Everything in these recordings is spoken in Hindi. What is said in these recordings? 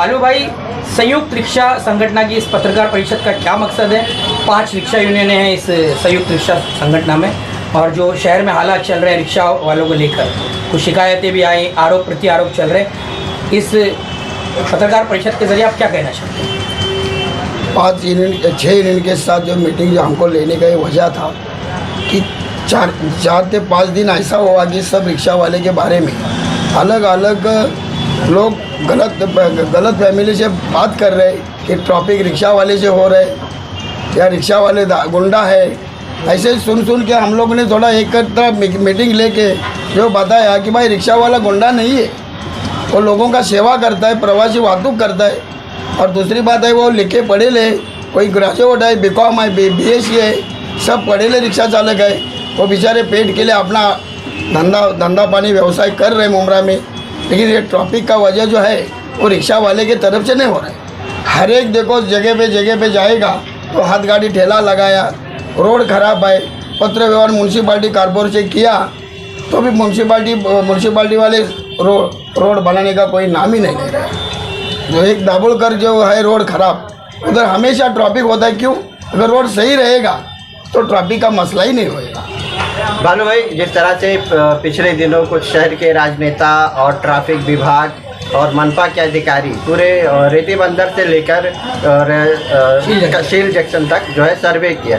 बालू भाई, संयुक्त रिक्शा संगठन की इस पत्रकार परिषद का क्या मकसद है? 5 रिक्शा यूनियन हैं इस संयुक्त रिक्शा संगठन में, और जो शहर में हालात चल रहे हैं रिक्शा वालों को लेकर, कुछ शिकायतें भी आई, आरोप प्रति आरोप चल रहे हैं। इस पत्रकार परिषद के जरिए आप क्या कहना चाहते हैं? 6 यूनियन के साथ जो मीटिंग जो हमको लेने का ये वजह था कि 4 से 5 दिन ऐसा हुआ कि सब रिक्शा वाले के बारे में अलग अलग लोग गलत फैमिली से बात कर रहे कि ट्रैफिक रिक्शा वाले से हो रहे या रिक्शा वाले गुंडा है। ऐसे सुन के हम लोग ने थोड़ा एक तरफ मीटिंग लेके जो बताया कि भाई रिक्शा वाला गुंडा नहीं है, वो लोगों का सेवा करता है, प्रवासी वाहतूक करता है। और दूसरी बात है वो लिखे पढ़े ले, कोई ग्रेजुएट है, BCom है, BSc है, सब पढ़े ले रिक्शा चालक है। वो बेचारे पेट के लिए अपना धंधा पानी व्यवसाय कर रहे हैं मुमरा में, लेकिन ये ट्रैफिक का वजह जो है वो रिक्शा वाले की तरफ से नहीं हो रहा है। हर एक देखो जगह पे जाएगा तो हाथ गाड़ी ठेला लगाया, रोड खराब है, पत्र व्यवहार म्यूनसिपाल्टी कॉर्पोरेशन किया तो भी म्यूनसिपाल्टी वाले रोड बनाने का कोई नाम ही नहीं ले रहा है। जो एक दाभोलकर जो है रोड खराब, उधर हमेशा ट्रैफिक होता है। क्यों? अगर रोड सही रहेगा तो ट्रैफिक का मसला ही नहीं होएगा। बालू भाई, जिस तरह से पिछले दिनों कुछ शहर के राजनेता और ट्रैफिक विभाग और मनपा के अधिकारी पूरे रेती बंदर से लेकर शील जंक्शन तक जो है सर्वे किया,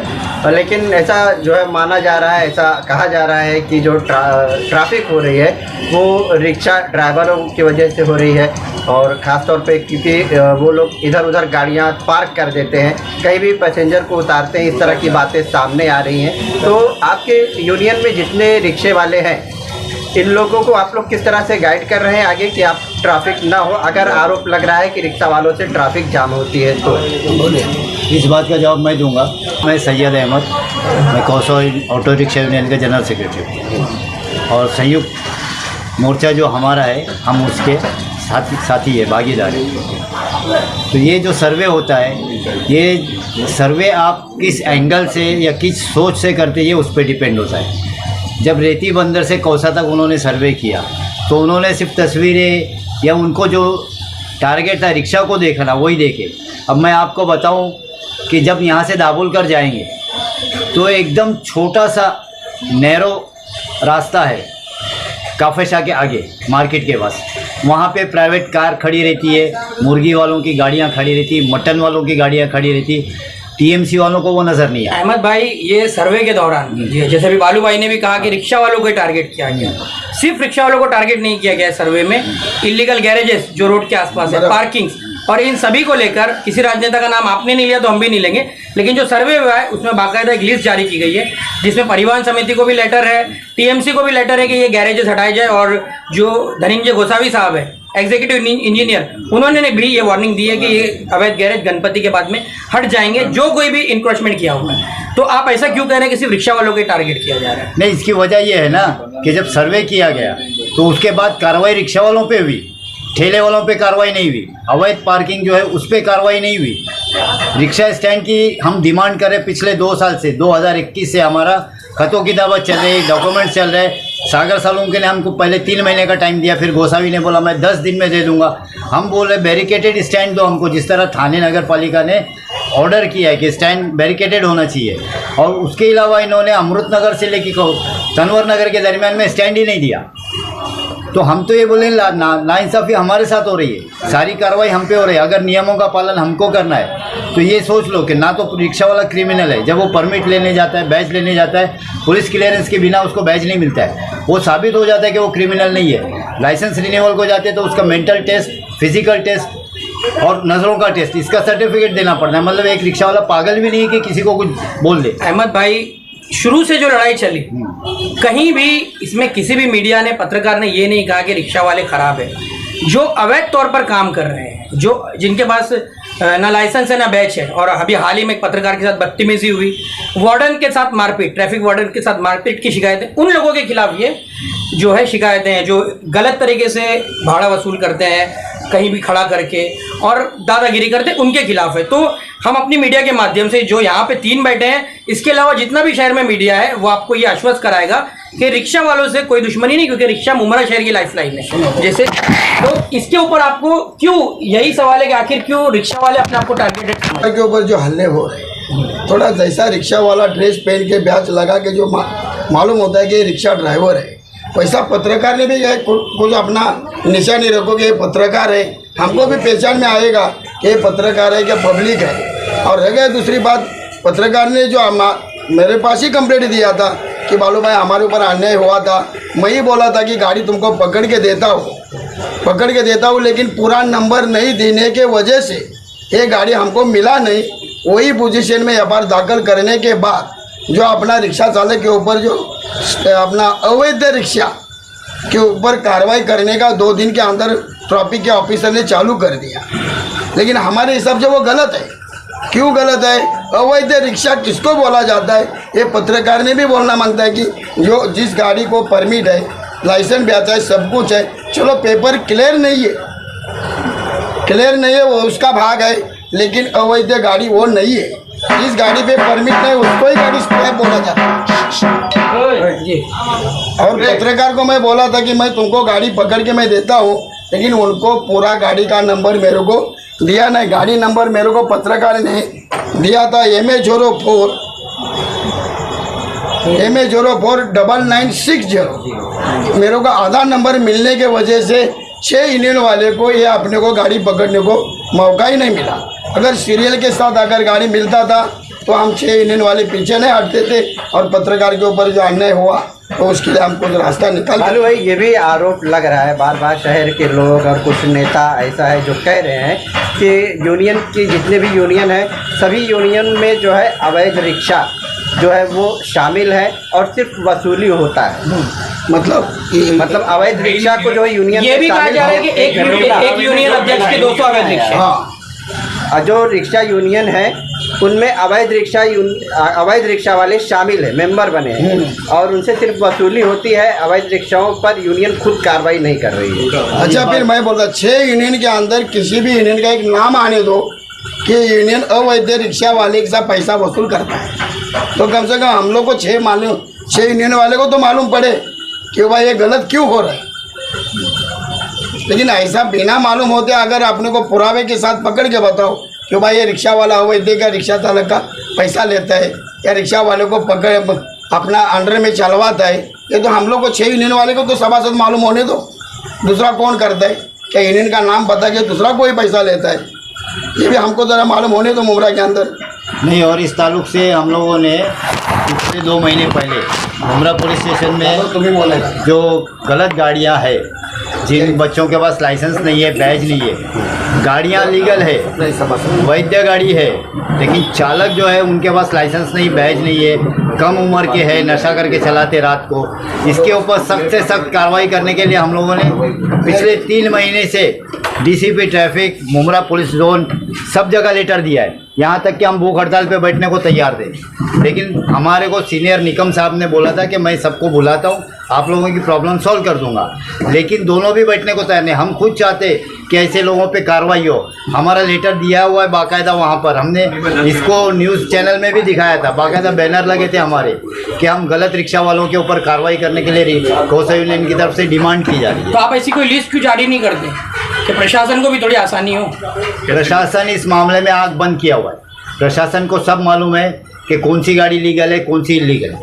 लेकिन ऐसा जो है माना जा रहा है, ऐसा कहा जा रहा है कि जो ट्रैफिक हो रही है वो रिक्शा ड्राइवरों की वजह से हो रही है। और ख़ास तौर पे क्योंकि वो लोग इधर उधर गाड़ियां पार्क कर देते हैं, कहीं भी पैसेंजर को उतारते हैं, इस तरह की बातें सामने आ रही हैं। तो आपके यूनियन में जितने रिक्शे वाले हैं, इन लोगों को आप लोग किस तरह से गाइड कर रहे हैं आगे कि आप ट्रैफिक ना हो? अगर आरोप लग रहा है कि रिक्शा वालों से ट्रैफिक जाम होती है तो इस बात का जवाब मैं दूंगा। मैं सैयद अहमद, मैं कौशो ऑटो रिक्शा यूनियन का जनरल सेक्रेटरी हूँ, और संयुक्त मोर्चा जो हमारा है हम उसके साथी है, भागीदार है। तो ये जो सर्वे होता है, ये सर्वे आप किस एंगल से या किस सोच से करते हैं ये उस पर डिपेंड होता है। जब रेती बंदर से कौसा तक उन्होंने सर्वे किया तो उन्होंने सिर्फ तस्वीरें या उनको जो टारगेट था रिक्शा को देखना वही देखे। अब मैं आपको बताऊं कि जब यहाँ से दाभोलकर जाएंगे तो एकदम छोटा सा नैरो रास्ता है काफ़े शाह के आगे मार्केट के पास, वहाँ पे प्राइवेट कार खड़ी रहती है, मुर्गी वालों की गाड़ियाँ खड़ी रहती, मटन वालों की गाड़ियाँ खड़ी रहती, TMC वालों को वो नज़र नहीं आया। अहमद भाई, ये सर्वे के दौरान जैसे अभी बालू भाई ने भी कहा कि रिक्शा वालों को टारगेट किया गया, सिर्फ रिक्शा वालों को टारगेट नहीं किया गया सर्वे में, इलीगल गैरेजेस जो रोड के आसपास है, पार्किंग्स और इन सभी को लेकर किसी राजनेता का नाम आपने नहीं लिया तो हम भी नहीं लेंगे, लेकिन जो सर्वे हुआ है उसमें बाकायदा एक लिस्ट जारी की गई है जिसमें परिवहन समिति को भी लेटर है, TMC को भी लेटर है कि ये गैरेजेस हटाए जाए, और जो धनंजय गोसावी साहब है एग्जीक्यूटिव इंजीनियर, उन्होंने भी ये वार्निंग दी है कि ये अवैध गैरेज गणपति के बाद में हट जाएंगे जो कोई भी इंक्रोचमेंट किया हुआ है। तो आप ऐसा क्यों कह रहे हैं कि सिर्फ रिक्शा वालों को टारगेट किया जा रहा है? नहीं, इसकी वजह यह है ना कि जब सर्वे किया गया तो उसके बाद कार्रवाई रिक्शा वालों पे हुई, ठेले वालों पे कार्रवाई नहीं हुई, अवैध पार्किंग जो है उस पर कार्रवाई नहीं हुई। रिक्शा स्टैंड की हम डिमांड करें पिछले 2 साल से, 2021 से हमारा खतों की दावत चल रही, डॉक्यूमेंट चल रहे। सागर सालुंके ने हमको पहले 3 महीने का टाइम दिया, फिर गोसावी ने बोला मैं 10 दिन में दे दूंगा। हम बोल रहे बैरिकेटेड स्टैंड दो हमको, जिस तरह थाने नगर पालिका ने ऑर्डर किया है कि स्टैंड बैरिकेटेड होना चाहिए। और उसके अलावा इन्होंने अमृत नगर से लेकर तनवर नगर के दरमियान में स्टैंड ही नहीं दिया। तो हम तो ये बोले नाइंसाफ़ी हमारे साथ हो रही है, सारी कार्रवाई हम पे हो रही है। अगर नियमों का पालन हमको करना है तो ये सोच लो कि ना तो रिक्शा वाला क्रिमिनल है, जब वो परमिट लेने जाता है, बैच लेने जाता है, पुलिस क्लियरेंस के बिना उसको बैच नहीं मिलता है, वो साबित हो जाता है कि वो क्रिमिनल नहीं है। लाइसेंस रिन्यूअल को जाते हैं तो उसका मेंटल टेस्ट, फिजिकल टेस्ट और नज़रों का टेस्ट, इसका सर्टिफिकेट देना पड़ता है। मतलब एक रिक्शा वाला पागल भी नहीं है कि किसी को कुछ बोल दे। अहमद भाई, शुरू से जो लड़ाई चली, कहीं भी इसमें किसी भी मीडिया ने, पत्रकार ने ये नहीं कहा कि रिक्शा वाले खराब है। जो अवैध तौर पर काम कर रहे हैं, जो जिनके पास ना लाइसेंस है ना बैच है, और अभी हाल ही में एक पत्रकार के साथ बदतमीजी हुई, वार्डन के साथ मारपीट, ट्रैफिक वार्डन के साथ मारपीट की शिकायतें, उन लोगों के खिलाफ ये जो है शिकायतें हैं जो गलत तरीके से भाड़ा वसूल करते हैं कहीं भी खड़ा करके और दादागिरी करते हैं, उनके खिलाफ है। तो हम अपनी मीडिया के माध्यम से, जो यहाँ पे 3 बैठे हैं, इसके अलावा जितना भी शहर में मीडिया है वो आपको ये आश्वस्त कराएगा कि रिक्शा वालों से कोई दुश्मनी नहीं, क्योंकि रिक्शा मुमरा शहर की लाइफलाइन है जैसे। तो इसके ऊपर आपको क्यों, यही सवाल है कि आखिर क्यों रिक्शा वाले अपने आप को टारगेटेड के ऊपर जो हल्ले हो रहे हैं, थोड़ा जैसा रिक्शा वाला ड्रेस पहन के बैच लगा के जो मालूम होता है कि रिक्शा ड्राइवर है, वैसा पत्रकार ने भी कुछ अपना निशान नहीं रखो कि ये पत्रकार है, हमको भी पहचान में आएगा कि ये पत्रकार है क्या पब्लिक है। और रह गया दूसरी बात, पत्रकार ने जो मेरे पास ही कंप्लेंट दिया था कि बालू भाई हमारे ऊपर अन्याय हुआ था, मैं ही बोला था कि गाड़ी तुमको पकड़ के देता हूँ, लेकिन पूरा नंबर नहीं देने के वजह से ये गाड़ी हमको मिला नहीं। वही पोजीशन में एफआईआर दाखिल करने के बाद जो अपना रिक्शा चालक के ऊपर जो अपना अवैध रिक्शा के ऊपर कार्रवाई करने का 2 दिन के अंदर ट्रैफिक के ऑफिसर ने चालू कर दिया। लेकिन हमारे हिसाब से वो गलत है। क्यों गलत है? अवैध रिक्शा किसको बोला जाता है? ये पत्रकार ने भी बोलना मांगता है कि जो जिस गाड़ी को परमिट है, लाइसेंस भी आता है, सब कुछ है, चलो पेपर क्लियर नहीं है वो उसका भाग है, लेकिन अवैध गाड़ी वो नहीं है। जिस गाड़ी पे परमिट नहीं उसको ही गाड़ी स्क्रैप बोला जाता है। और पत्रकार को मैं बोला था कि मैं तुमको गाड़ी पकड़ के मैं देता हूँ, लेकिन उनको पूरा गाड़ी का नंबर मेरे को दिया नहीं। गाड़ी नंबर मेरे को पत्रकार ने दिया था MA04 9960। मेरे को आधार नंबर मिलने के वजह से 6 यूनियन वाले को ये अपने को गाड़ी पकड़ने को मौका ही नहीं मिला। अगर सीरियल के साथ अगर गाड़ी मिलता था तो हम 6 यूनियन वाले पीछे नहीं हटते थे, और पत्रकार के ऊपर जो अन्याय हुआ तो उसके लिए हमको रास्ता निकाल। बालू भाई, ये भी आरोप लग रहा है बार बार शहर के लोग और कुछ नेता ऐसा है जो कह रहे हैं कि यूनियन की जितने भी यूनियन है, सभी यूनियन में जो है अवैध रिक्शा जो है वो शामिल है और सिर्फ वसूली होता है। मतलब अवैध रिक्शा को जो है यूनियन ये भी कहा जा रहा है कि एक यूनियन अध्यक्ष के 200 अवैध रिक्शा। जो रिक्शा यूनियन है उनमें अवैध रिक्शा वाले शामिल है, मेंबर बने हैं, और उनसे सिर्फ वसूली होती है। अवैध रिक्शाओं पर यूनियन खुद कार्रवाई नहीं कर रही है। अच्छा, फिर मैं बोलता 6 यूनियन के अंदर किसी भी यूनियन का एक नाम आने दो कि यूनियन अवैध रिक्शा वाले के साथ पैसा वसूल करता है, तो कम से कम हम लोग को 6 यूनियन वाले को तो मालूम पड़े कि भाई ये गलत क्यों हो रहा है। लेकिन ऐसा बिना मालूम होते अगर अपने को पुरावे के साथ पकड़ के बताओ कि भाई ये रिक्शा वाला अवैध का रिक्शा चालक का पैसा लेता है या रिक्शा वाले को पकड़ अपना अंडर में चलवाता है, ये तो हम लोग को 6 यूनियन वाले को तो सभासद मालूम होने दो। दूसरा कौन करता है? क्या यूनियन का नाम बता के दूसरा कोई पैसा लेता है? ये भी हमको ज़रा मालूम होने दो मुमरा के अंदर। नहीं, और इस ताल्लुक से हम लोगों ने पिछले 2 महीने पहले मुमरा पुलिस स्टेशन में जो गलत गाड़ियां हैं, जिन बच्चों के पास लाइसेंस नहीं है, बैज नहीं है, गाड़ियां लीगल है, वैध गाड़ी है, लेकिन चालक जो है उनके पास लाइसेंस नहीं, बैज नहीं है, कम उम्र के हैं, नशा करके चलाते रात को, इसके ऊपर सख्त से सख्त कार्रवाई करने के लिए हम लोगों ने पिछले 3 महीने से DCP traffic, Mumbra police zone सब जगह लेटर दिया है। यहाँ तक कि हम भूख हड़ताल पे बैठने को तैयार थे, लेकिन हमारे को सीनियर निकम साहब ने बोला था कि मैं सबको बुलाता हूँ, आप लोगों की प्रॉब्लम सॉल्व कर दूंगा, लेकिन दोनों भी बैठने को तैयार नहीं। हम खुद चाहते कि ऐसे लोगों पे कार्रवाई हो। हमारा लेटर दिया हुआ है बाकायदा, वहाँ पर हमने इसको न्यूज़ चैनल में भी दिखाया था, बाकायदा बैनर लगे थे हमारे कि हम गलत रिक्शा वालों के ऊपर कार्रवाई करने के लिए कोसा यूनियन की तरफ से डिमांड की जा रही है। तो आप ऐसी कोई लिस्ट क्यों जारी नहीं करते कि प्रशासन को भी थोड़ी आसानी हो? प्रशासन इस मामले में आँख बंद किया हुआ है। प्रशासन को सब मालूम है कि कौन सी गाड़ी लीगल है, कौन सी इलीगल है।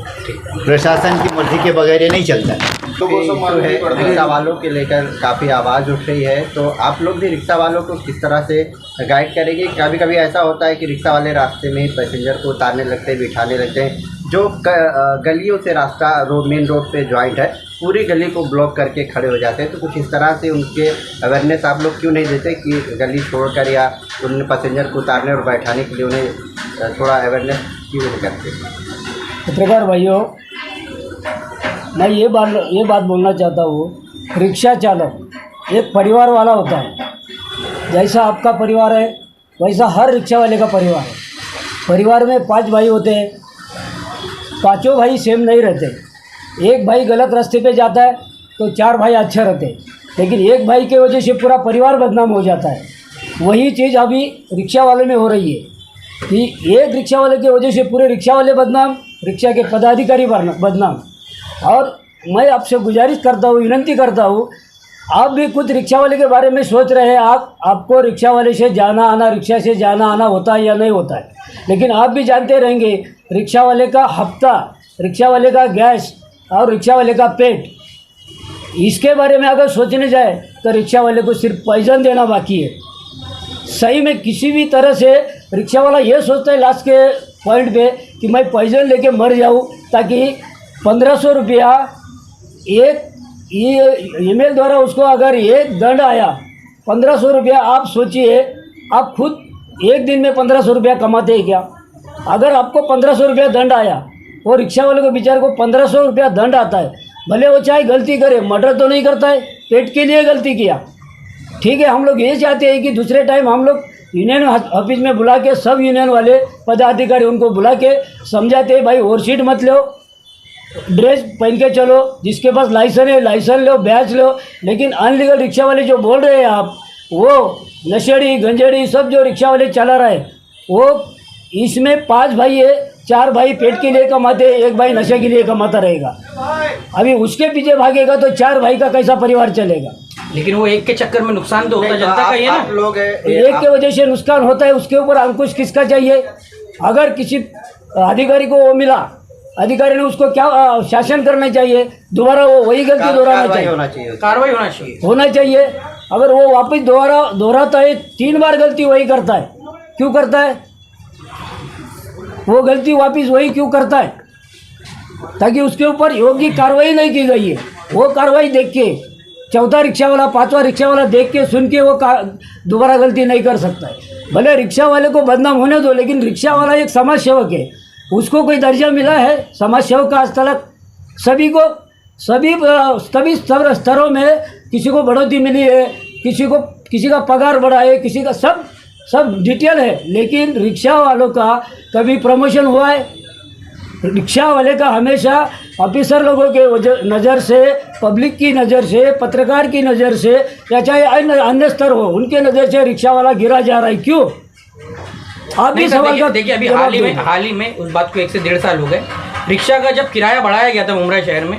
प्रशासन की मर्जी के बगैर नहीं चलता है। तो रिक्शा वालों के लेकर काफ़ी आवाज़ उठ रही है, तो आप लोग भी रिक्शा वालों को किस तरह से गाइड करेंगे? कभी कभी ऐसा होता है कि रिक्शा वाले रास्ते में पैसेंजर को उतारने लगते हैं, बिठाने लगते हैं, जो गलियों से रास्ता मेन रोड पे ज्वाइंट है, पूरी गली को ब्लॉक करके खड़े हो जाते हैं। तो कुछ इस तरह से उनके अवेयरनेस आप लोग क्यों नहीं देते कि गली छोड़कर या उन पैसेंजर को उतारने और बैठाने के लिए उन्हें थोड़ा अवेयरनेस क्यों नहीं करते? पत्रकार भाइयों, मैं ये बात बोलना चाहता हूँ, रिक्शा चालक एक परिवार वाला होता है। जैसा आपका परिवार है वैसा हर रिक्शा वाले का परिवार है। परिवार में 5 भाई होते हैं, 5 भाई सेम नहीं रहते। एक भाई गलत रास्ते पे जाता है तो 4 भाई अच्छे रहते हैं, लेकिन एक भाई के वजह से पूरा परिवार बदनाम हो जाता है। वही चीज़ अभी रिक्शा वाले में हो रही है कि एक रिक्शा वाले की वजह से पूरे रिक्शा वाले बदनाम, रिक्शा के पदाधिकारी बदनाम, और मैं आपसे गुजारिश करता हूँ, विनती करता हूँ, आप भी कुछ रिक्शा वाले के बारे में सोच रहे हैं। आपको रिक्शा वाले से जाना आना, रिक्शा से जाना आना होता है या नहीं होता है, लेकिन आप भी जानते रहेंगे रिक्शा वाले का हफ्ता, रिक्शा वाले का गैस और रिक्शा वाले का पेट, इसके बारे में अगर सोचने जाए तो रिक्शा वाले को सिर्फ पैजन देना बाकी है। सही में किसी भी तरह से रिक्शा वाला ये सोचता है लास्ट के पॉइंट पे कि मैं पैजन लेके मर जाऊँ, ताकि 1500 रुपया एक ईमेल द्वारा उसको अगर एक दंड आया 1500 रुपया, आप सोचिए आप खुद एक दिन में 1500 रुपया कमाते हैं क्या? अगर आपको 1500 रुपया दंड आया, वो रिक्शा वाले को बेचारे को 1500 रुपया दंड आता है, भले वो चाहे गलती करे, मर्डर तो नहीं करता है, पेट के लिए गलती किया, ठीक है। हम लोग ये चाहते हैं कि दूसरे टाइम हम लोग यूनियन ऑफिस में बुला के सब यूनियन वाले पदाधिकारी उनको बुला के समझाते हैं, भाई ओवरसीट मत लो, ड्रेस पहन के चलो, जिसके पास लाइसेंस है लाइसेंस लो, बैच लो। लेकिन अनलीगल रिक्शा वाले जो बोल रहे हैं आप, वो नशेड़ी गंजेड़ी सब जो रिक्शा वाले चला रहा है, वो इसमें 5 भाई है, 4 भाई पेट के लिए कमाते, एक भाई नशे के लिए कमाता रहेगा। अभी उसके पीछे भागेगा तो 4 भाई का कैसा परिवार चलेगा? लेकिन वो एक के चक्कर में नुकसान तो होता जनता का ही है ना। लोग एक के वजह से नुकसान होता है, उसके ऊपर अंकुश किसका चाहिए? अगर किसी अधिकारी को वो मिला, अधिकारी ने उसको क्या शासन करना चाहिए, दोबारा वो वही गलती दोहराना चाहिए, कार्रवाई होना चाहिए। अगर वो वापस दोहराता है, 3 बार गलती वही करता है, क्यों करता है वो गलती वापस वही क्यों करता है? ताकि उसके ऊपर योग्य कार्रवाई नहीं की गई है। वो कार्रवाई देख के 4था रिक्शा वाला, 5वां रिक्शा वाला देख के सुन के वो दोबारा गलती नहीं कर सकता है। भले रिक्शा वाले को बदनाम होने दो, लेकिन रिक्शा वाला एक समाज सेवक है, उसको कोई दर्जा मिला है समाज सेवक का आज तक? सभी स्तरों में किसी को बढ़ोतरी मिली है, किसी का पगार बढ़ा है, किसी का सब डिटेल है, लेकिन रिक्शा वालों का कभी प्रमोशन हुआ है? रिक्शा वाले का हमेशा ऑफिसर लोगों के नज़र से, पब्लिक की नज़र से, पत्रकार की नज़र से, या चाहे अन्य स्तर हो, उनके नज़र से रिक्शा वाला गिरा जा रहा है, क्यों? आप भी सवाल का देखिए अभी हाल ही में उस बात को 1 से 1.5 साल हो गए। रिक्शा का जब किराया बढ़ाया गया था मुमरा शहर में,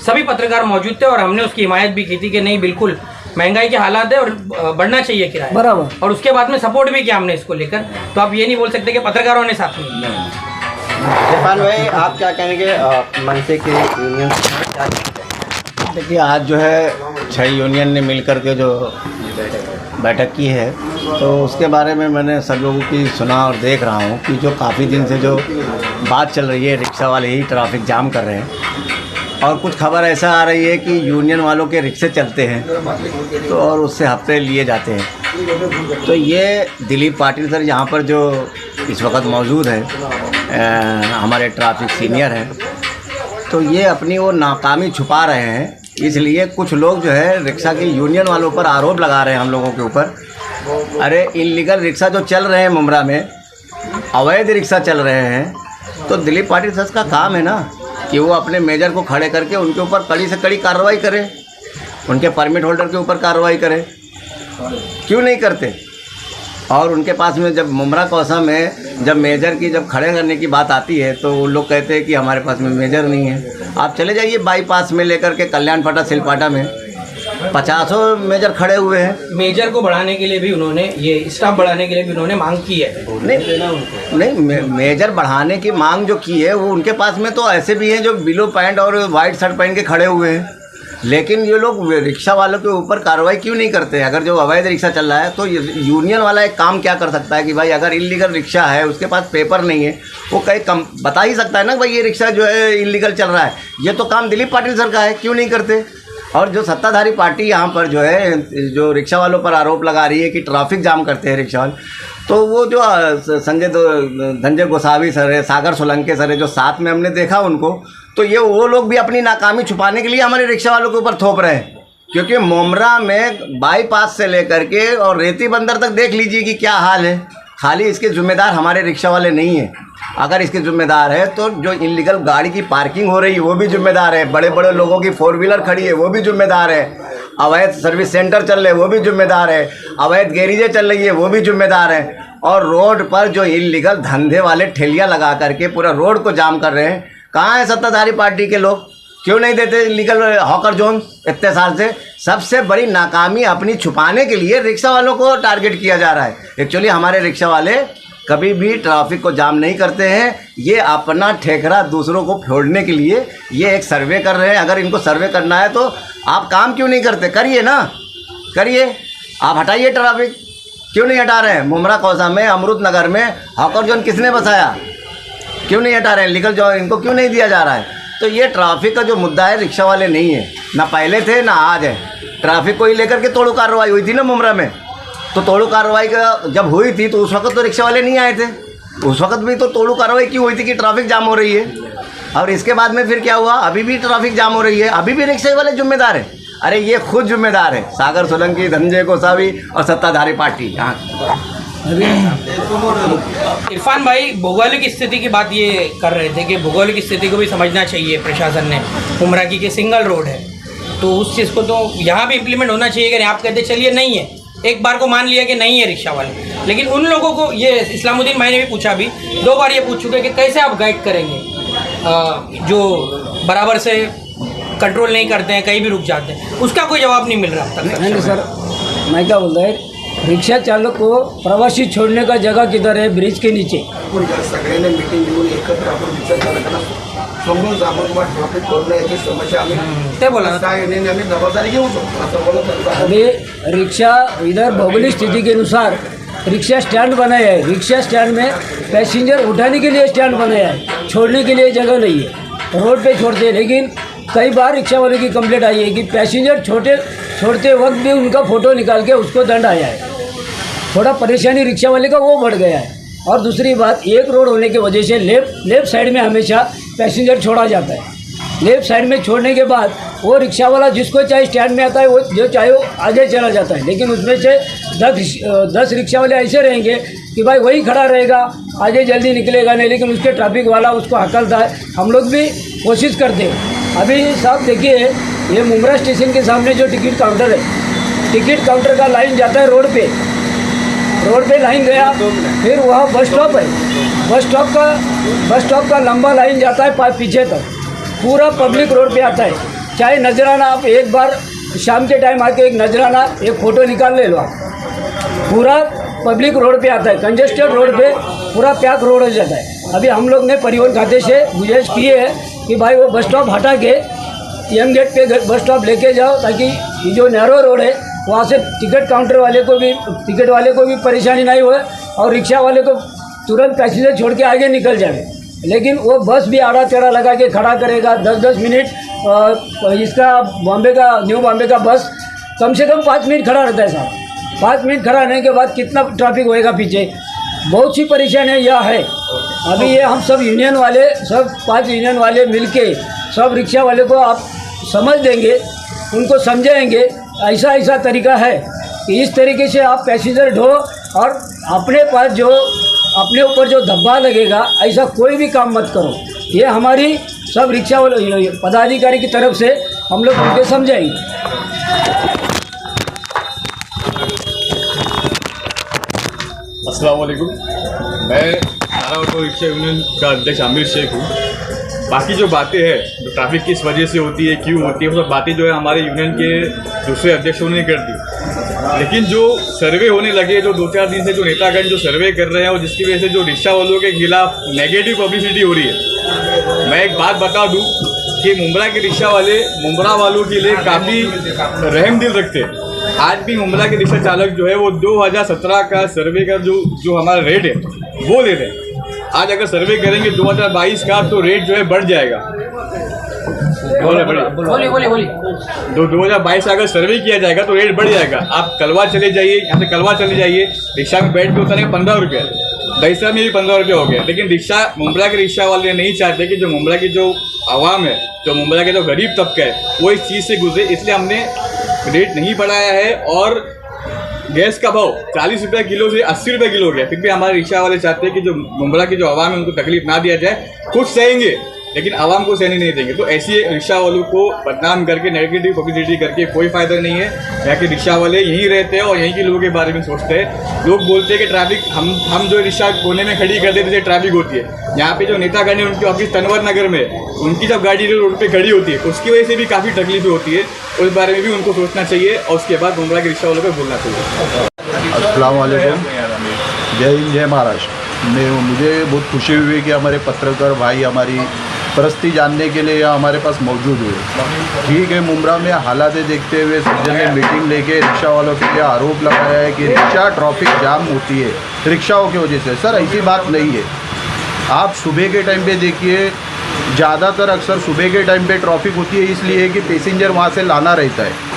सभी पत्रकार मौजूद थे और हमने उसकी हिमायत भी की थी कि नहीं बिल्कुल महंगाई के हालात है और बढ़ना चाहिए किराया, बराबर। और उसके बाद में सपोर्ट भी किया हमने इसको लेकर। तो आप ये नहीं बोल सकते कि पत्रकारों ने साथ में। इरफान भाई, आप क्या कहेंगे मनसे के यूनियन क्या? देखिए आज जो है 6 यूनियन ने मिलकर के जो बैठक की है, तो उसके बारे में मैंने सब लोगों की सुना और देख रहा हूँ कि जो काफ़ी दिन से जो बात चल रही है, रिक्शा वाले ही ट्रैफिक जाम कर रहे हैं, और कुछ खबर ऐसा आ रही है कि यूनियन वालों के रिक्शे चलते हैं तो और उससे हफ्ते लिए जाते हैं। तो ये दिलीप पाटिल सर यहाँ पर जो इस वक्त मौजूद है, हमारे ट्रैफिक सीनियर हैं, तो ये अपनी वो नाकामी छुपा रहे हैं। इसलिए कुछ लोग जो है रिक्शा के यूनियन वालों पर आरोप लगा रहे हैं हम लोगों के ऊपर। अरे इनलीगल रिक्शा जो चल रहे हैं मुमरा में, अवैध रिक्शा चल रहे हैं, तो दिलीप पाटिल सर का काम है ना कि वो अपने मेजर को खड़े करके उनके ऊपर कड़ी से कड़ी कार्रवाई करे, उनके परमिट होल्डर के ऊपर कार्रवाई करे। क्यों नहीं करते? और उनके पास में जब मुमरा कौसा में जब मेजर की जब खड़े करने की बात आती है, तो वो लोग कहते हैं कि हमारे पास में मेजर नहीं है। आप चले जाइए बाईपास में लेकर के कल्याण फाटा सिलपाटा में 50 मेजर खड़े हुए हैं। मेजर को बढ़ाने के लिए भी उन्होंने, ये स्टाफ बढ़ाने के लिए भी उन्होंने मांग की है। नहीं, मेजर बढ़ाने की मांग जो की है, वो उनके पास में तो ऐसे भी हैं जो बिलो पैंट और वाइट शर्ट पहन के खड़े हुए हैं। लेकिन ये लोग रिक्शा वालों के ऊपर कार्रवाई क्यों नहीं करते? अगर जो अवैध रिक्शा चल रहा है, तो यूनियन वाला एक काम क्या कर सकता है कि भाई अगर इलीगल रिक्शा है, उसके पास पेपर नहीं है, वो कहीं कम बता ही सकता है ना भाई ये रिक्शा जो है इलीगल चल रहा है। ये तो काम दिलीप पाटिल सर का है, क्यों नहीं करते? और जो सत्ताधारी पार्टी यहाँ पर जो है, जो रिक्शा वालों पर आरोप लगा रही है कि ट्रैफिक जाम करते हैं रिक्शा वाले, तो वो जो संजय गोसावी सर है, सागर सोलंके सर है, जो साथ में हमने देखा उनको, तो ये वो लोग भी अपनी नाकामी छुपाने के लिए हमारे रिक्शा वालों के ऊपर थोप रहे हैं। क्योंकि मुमरा में बाईपास से लेकर के और रेती बंदर तक देख लीजिए कि क्या हाल है। खाली इसके जिम्मेदार हमारे रिक्शा वाले नहीं हैं। अगर इसके जिम्मेदार है तो जो इलीगल गाड़ी की पार्किंग हो रही है वो भी जिम्मेदार है, बड़े बड़े लोगों की 4 व्हीलर खड़ी है वो भी जिम्मेदार है, अवैध सर्विस सेंटर चल रहे हैं वो भी जिम्मेदार है, अवैध गैरेजें चल रही है वो भी जिम्मेदार है, और रोड पर जो इलीगल धंधे वाले ठेलियाँ लगा करके पूरा रोड को जाम कर रहे हैं। कहाँ है सत्ताधारी पार्टी के लोग? क्यों नहीं देते लीगल हॉकर जोन इतने साल से? सबसे बड़ी नाकामी अपनी छुपाने के लिए रिक्शा वालों को टारगेट किया जा रहा है। एक्चुअली हमारे रिक्शा वाले कभी भी ट्रैफिक को जाम नहीं करते हैं, ये अपना ठेकरा दूसरों को फोड़ने के लिए ये एक सर्वे कर रहे हैं। अगर इनको सर्वे करना है तो आप काम क्यों नहीं करते? करिए ना, करिए, आप हटाइए ट्रैफिक, क्यों नहीं हटा रहे हैं? मुमरा कौसा में, अमृत नगर में हॉकर जोन किसने बसाया? क्यों नहीं हटा रहे हैं? लीगल जोन इनको क्यों नहीं दिया जा रहा है? तो ये ट्रैफिक का जो मुद्दा है रिक्शा वाले नहीं है, ना पहले थे ना आज है। ट्रैफिक को ही लेकर के तोड़ू कार्रवाई हुई थी ना मुमरा में, तो तोड़ू कार्रवाई का जब हुई थी तो उस वक्त तो रिक्शा वाले नहीं आए थे, उस वक्त भी तो तोड़ू कार्रवाई क्यों हुई थी कि ट्रैफिक जाम हो रही है। और इसके बाद में फिर क्या हुआ? अभी भी ट्रैफिक जाम हो रही है, अभी भी रिक्शा वाले जिम्मेदार हैं। अरे ये खुद जिम्मेदार है, सागर सोलंकी, धनंजय गोसावी और सत्ताधारी पार्टी। इरफान भाई, भौगोलिक स्थिति की बात ये कर रहे थे कि भौगोलिक स्थिति को भी समझना चाहिए प्रशासन ने। उमरा की सिंगल रोड है तो उस चीज़ को तो यहाँ भी इम्प्लीमेंट होना चाहिए। अगर आप कहते चलिए नहीं है, एक बार को मान लिया कि नहीं है रिक्शा वाले, लेकिन उन लोगों को, ये इस्लामुद्दीन भाई ने भी पूछा, भी 2 बार ये पूछ चुके कि कैसे आप गाइड करेंगे जो बराबर से कंट्रोल नहीं करते हैं, कहीं भी रुक जाते हैं, उसका कोई जवाब नहीं मिल रहा तक। नहीं सर, मैं क्या बोलता है, रिक्शा चालक को प्रवासी छोड़ने का जगह किधर है? ब्रिज के नीचे। सगळ्यांनी मीटिंग घेऊन एकत्र आपण विचार केला, समोर आपण ट्रॅफिक कोण याची समस्या आम्ही ते बोला ना। काय नाही, आम्ही जबाबदारी घेऊ शकतो असं बोलत होतो। अभी रिक्शा इधर भौगोलिक स्थिति के अनुसार रिक्शा स्टैंड बनाया है। रिक्शा स्टैंड में पैसेंजर उठाने के लिए स्टैंड बनाया है, छोड़ने के लिए जगह नहीं है, रोड पे छोड़ते हैं। लेकिन कई बार रिक्शा वाले की कंप्लेंट आई है कि पैसेंजर छोड़ते वक्त भी उनका फ़ोटो निकाल के उसको दंड आया है। थोड़ा परेशानी रिक्शा वाले का वो बढ़ गया है। और दूसरी बात, एक रोड होने की वजह से लेफ़्ट साइड में हमेशा पैसेंजर छोड़ा जाता है। लेफ़्ट साइड में छोड़ने के बाद वो रिक्शा वाला जिसको चाहे स्टैंड में आता है, वो जो चाहे वो आगे चला जाता है। लेकिन उसमें से 10 रिक्शा वाले ऐसे रहेंगे कि भाई वही खड़ा रहेगा, आगे जल्दी निकलेगा नहीं, लेकिन उसके ट्रैफिक वाला उसको हकलता है। हम लोग भी कोशिश करते हैं। अभी साहब देखिए, ये मुमरा स्टेशन के सामने जो टिकट काउंटर है, टिकट काउंटर का लाइन जाता है रोड पे लाइन गया, फिर वहाँ बस स्टॉप है, बस स्टॉप का लंबा लाइन जाता है पीछे तक, पूरा पब्लिक रोड पे आता है। चाहे नजराना, आप एक बार शाम के टाइम आके एक नजराना, एक फ़ोटो निकाल ले लो आप, पूरा पब्लिक रोड पे आता है। कंजेस्टेड रोड पे पूरा पैक रोड हो जाता है। अभी हम लोग ने परिवहन खाते से गुजारिश की है कि भाई वो बस स्टॉप हटा के एम गेट पे बस स्टॉप लेके जाओ, ताकि ये जो नैरो रोड है वहाँ से टिकट वाले को भी परेशानी नहीं हो और रिक्शा वाले को तुरंत पैसेंजर छोड़ के आगे निकल जाए। लेकिन वो बस भी आड़ा टेढ़ा लगा के खड़ा करेगा 10-10 मिनट। इसका न्यू बॉम्बे का बस कम से कम 5 मिनट खड़ा रहता है साहब। 5 मिनट खड़ा रहने के बाद कितना ट्रैफिक होएगा पीछे? बहुत सी परेशानियाँ यह है। अभी ये हम सब 5 यूनियन वाले मिलके सब रिक्शा वाले को आप समझ देंगे, उनको समझाएंगे ऐसा तरीका है कि इस तरीके से आप पैसेंजर ढो, और अपने पास जो अपने ऊपर जो धब्बा लगेगा ऐसा कोई भी काम मत करो। ये हमारी सब रिक्शा वाले पदाधिकारी की तरफ से हम लोग उनको समझाएंगे। अस्सलाम वालेकुम, मैं नारा ऑटो रिक्शा यूनियन का अध्यक्ष आमिर शेख हूँ। बाकी जो बातें हैं जो ट्रैफिक किस वजह से होती है, क्यों होती है, वो सब बातें जो है हमारे यूनियन के दूसरे अध्यक्षों ने कर दी। लेकिन जो सर्वे होने लगे, जो 2-4 दिन से जो नेतागण जो सर्वे कर रहे हैं, और जिसकी वजह से जो रिक्शा वालों के खिलाफ नेगेटिव पब्लिसिटी हो रही है, मैं एक बात बता दूँ कि मुमरा के रिक्शा वाले मुमरा वालों के लिए काफ़ी रहम दिल रखते हैं। आज भी मुमरा के रिक्शा चालक जो है वो 2017 का सर्वे का जो हमारा रेट है वो दे रहे हैं। आज अगर सर्वे करेंगे 2022 का तो रेट जो है बढ़ जाएगा। बोलिए 2022 का अगर सर्वे किया जाएगा तो रेट बढ़ जाएगा। आप कलवा चले जाइए, यहाँ से कलवा चले जाइए, रिक्शा में बैठ के उतरने 15 रुपये, दहीसरा में भी 15 रुपये हो गया। लेकिन मुमरा के रिक्शा वाले नहीं चाहते कि जो मुमरा की जो आवाम है, जो मुमरा के जो गरीब तबका है, वो इस चीज़ से गुजरे, इसलिए हमने रेट नहीं बढ़ाया है। और गैस का भाव 40 रुपये किलो से 80 रुपये किलो हो गया। फिर भी हमारे रिक्शा वाले चाहते हैं कि जो मुमरा की जो आवाम है उनको तकलीफ ना दिया जाए। खुद सहेंगे लेकिन आवाम को सहने नहीं देंगे। तो ऐसी रिक्शा वालों को बदनाम करके, नेगेटिव पब्लिसिटी करके कोई फ़ायदा नहीं है। यहाँ के रिक्शा वाले यहीं रहते हैं और यहीं के लोगों के बारे में सोचते हैं। लोग बोलते हैं कि ट्रैफिक हम जो रिक्शा कोने में खड़ी कर देते थे ट्रैफिक होती है, यहाँ पे जो नेतागण है उनकी ऑफिस तनवर नगर में, उनकी जब गाड़ी रोड पे खड़ी होती है उसकी वजह से भी काफ़ी तकलीफें होती है। उस बारे में भी उनको सोचना चाहिए और उसके बाद गुमराह के रिक्शा वालों को बोलना चाहिए। अस्सलाम वालेकुम, जय हिंद, जय महाराष्ट्र। मुझे बहुत खुशी हुई कि हमारे पत्रकार भाई हमारी परिस्थिति जानने के लिए यहाँ हमारे पास मौजूद हुए। ठीक है, मुमरा में हालात देखते हुए सज्जन ने मीटिंग लेके रिक्शा वालों के लिए आरोप लगाया है कि रिक्शा ट्रैफिक जाम होती है रिक्शाओं की वजह से। सर ऐसी बात नहीं है। आप सुबह के टाइम पे देखिए, ज़्यादातर अक्सर सुबह के टाइम पे ट्रैफिक होती है इसलिए कि पैसेंजर वहाँ से लाना रहता है,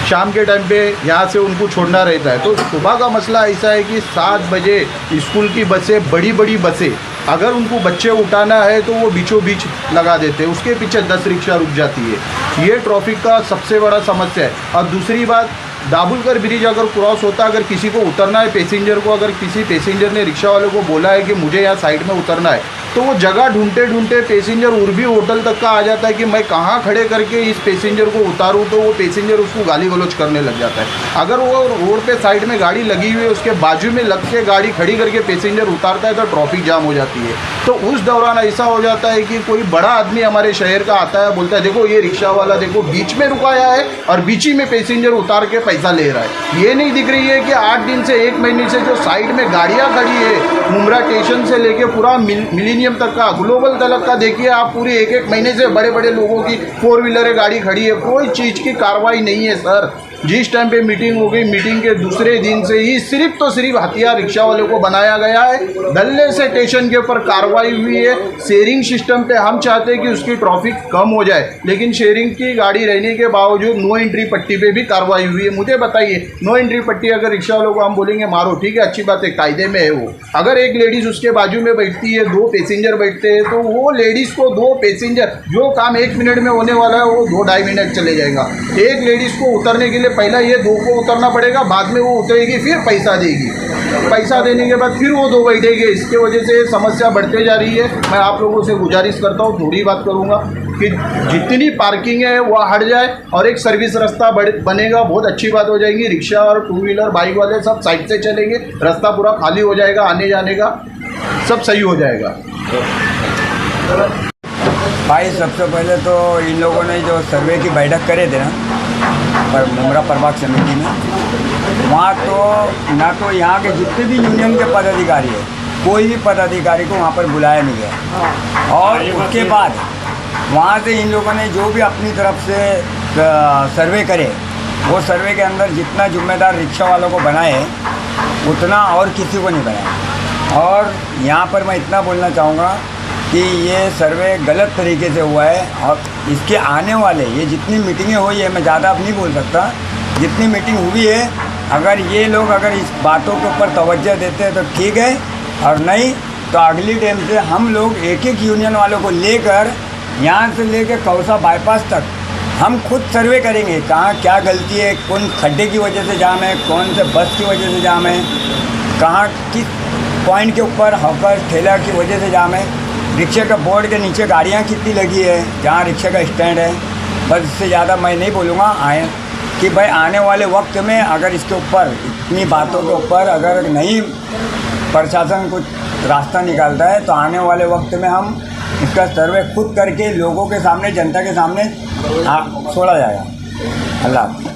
शाम के टाइम पे यहाँ से उनको छोड़ना रहता है। तो सुबह का मसला ऐसा है कि 7 बजे स्कूल की बसें, बड़ी बड़ी बसें, अगर उनको बच्चे उठाना है तो वो बीचों बीच लगा देते हैं, उसके पीछे 10 रिक्शा रुक जाती है। ये ट्रैफिक का सबसे बड़ा समस्या है। और दूसरी बात, दाबुलकर ब्रिज अगर क्रॉस होता, अगर किसी को उतरना है पैसेंजर को, अगर किसी पैसेंजर ने रिक्शा वाले को बोला है कि मुझे यहाँ साइड में उतरना है, तो वो जगह ढूंढते ढूंढते पैसेंजर उर्बी होटल तक का आ जाता है कि मैं कहाँ खड़े करके इस पैसेंजर को उतारूँ, तो वो पैसेंजर उसको गाली गलौज करने लग जाता है। अगर वो रोड पे साइड में गाड़ी लगी हुई है, उसके बाजू में लग के गाड़ी खड़ी करके पैसेंजर उतारता है तो ट्रैफिक जाम हो जाती है। तो उस दौरान ऐसा हो जाता है कि कोई बड़ा आदमी हमारे शहर का आता है, बोलता है देखो ये रिक्शा वाला देखो बीच में रुकाया है और बीच ही में पैसेंजर उतार के पैसा ले रहा है। ये नहीं दिख रही है कि 8 दिन से 1 महीने से जो साइड में गाड़ियाँ खड़ी है, मुमरा स्टेशन से लेके पूरा मिलीनियम तक का, ग्लोबल तक का, देखिए आप पूरी 1-1 महीने से बड़े बड़े लोगों की 4 व्हीलर गाड़ी खड़ी है, कोई चीज़ की कार्रवाई नहीं है। सर जिस टाइम पे मीटिंग हो गई, मीटिंग के दूसरे दिन से ही सिर्फ तो सिर्फ हथियार रिक्शा वालों को बनाया गया है, दल्ले से स्टेशन के ऊपर कार्रवाई हुई है। शेयरिंग सिस्टम पे हम चाहते हैं कि उसकी ट्रैफिक कम हो जाए, लेकिन शेयरिंग की गाड़ी रहने के बावजूद नो एंट्री पट्टी पे भी कार्रवाई हुई है। मुझे बताइए, नो एंट्री पट्टी अगर रिक्शा वालों को हम बोलेंगे मारो, ठीक है अच्छी बात है, कायदे में है वो, अगर एक लेडीज़ उसके बाजू में बैठती है, 2 पैसेंजर बैठते हैं, तो वो लेडीज़ को 2 पैसेंजर, जो काम 1 मिनट में होने वाला है वो 2-2.5 मिनट चले जाएगा। एक लेडीज़ को उतरने के लिए पहला ये 2 को उतरना पड़ेगा, बाद में वो उतरेगी, फिर पैसा देगी, पैसा देने के बाद फिर वो 2 बैठेगी। इसके वजह से समस्या बढ़ते जा रही है। मैं आप लोगों से गुजारिश करता हूँ, थोड़ी बात करूँगा कि जितनी पार्किंग है वो हट जाए और एक सर्विस रास्ता बनेगा, बहुत अच्छी बात हो जाएगी। रिक्शा और 2 व्हीलर बाइक वाले सब साइड से चलेंगे, रास्ता पूरा खाली हो जाएगा, आने जाने का सब सही हो जाएगा। भाई सबसे पहले तो इन लोगों ने जो सर्वे की बैठक करे थे ना पर मुमरा प्रभाग समिति में, वहाँ तो ना तो यहाँ के जितने भी यूनियन के पदाधिकारी है, कोई भी पदाधिकारी को वहाँ पर बुलाया नहीं गया। और उसके बाद वहाँ से इन लोगों ने जो भी अपनी तरफ से सर्वे करे, वो सर्वे के अंदर जितना जिम्मेदार रिक्शा वालों को बनाए उतना और किसी को नहीं बनाया। और यहाँ पर मैं इतना बोलना चाहूँगा कि ये सर्वे गलत तरीके से हुआ है और इसके आने वाले ये जितनी मीटिंगें हुई है, मैं ज़्यादा अब नहीं बोल सकता, जितनी मीटिंग हुई है, अगर ये लोग अगर इस बातों के ऊपर तवज्जो देते हैं तो ठीक है, और नहीं तो अगली टाइम से हम लोग एक यूनियन वालों को लेकर यहाँ से लेकर कौसा बाईपास तक हम खुद सर्वे करेंगे, कहाँ क्या गलती है, कौन खड्डे की वजह से जाम है, कौन से बस की वजह से जाम है, कहाँ किस पॉइंट के ऊपर हॉकर ठेला की वजह से जाम है, रिक्शे का बोर्ड के नीचे गाड़ियाँ कितनी लगी है, जहाँ रिक्शे का स्टैंड है। बस इससे ज़्यादा मैं नहीं बोलूँगा आए कि भाई आने वाले वक्त में अगर इसके ऊपर इतनी बातों के ऊपर अगर नहीं प्रशासन कुछ रास्ता निकालता है तो आने वाले वक्त में हम इसका सर्वे खुद करके लोगों के सामने, जनता के सामने छोड़ा जाएगा। अल्लाह।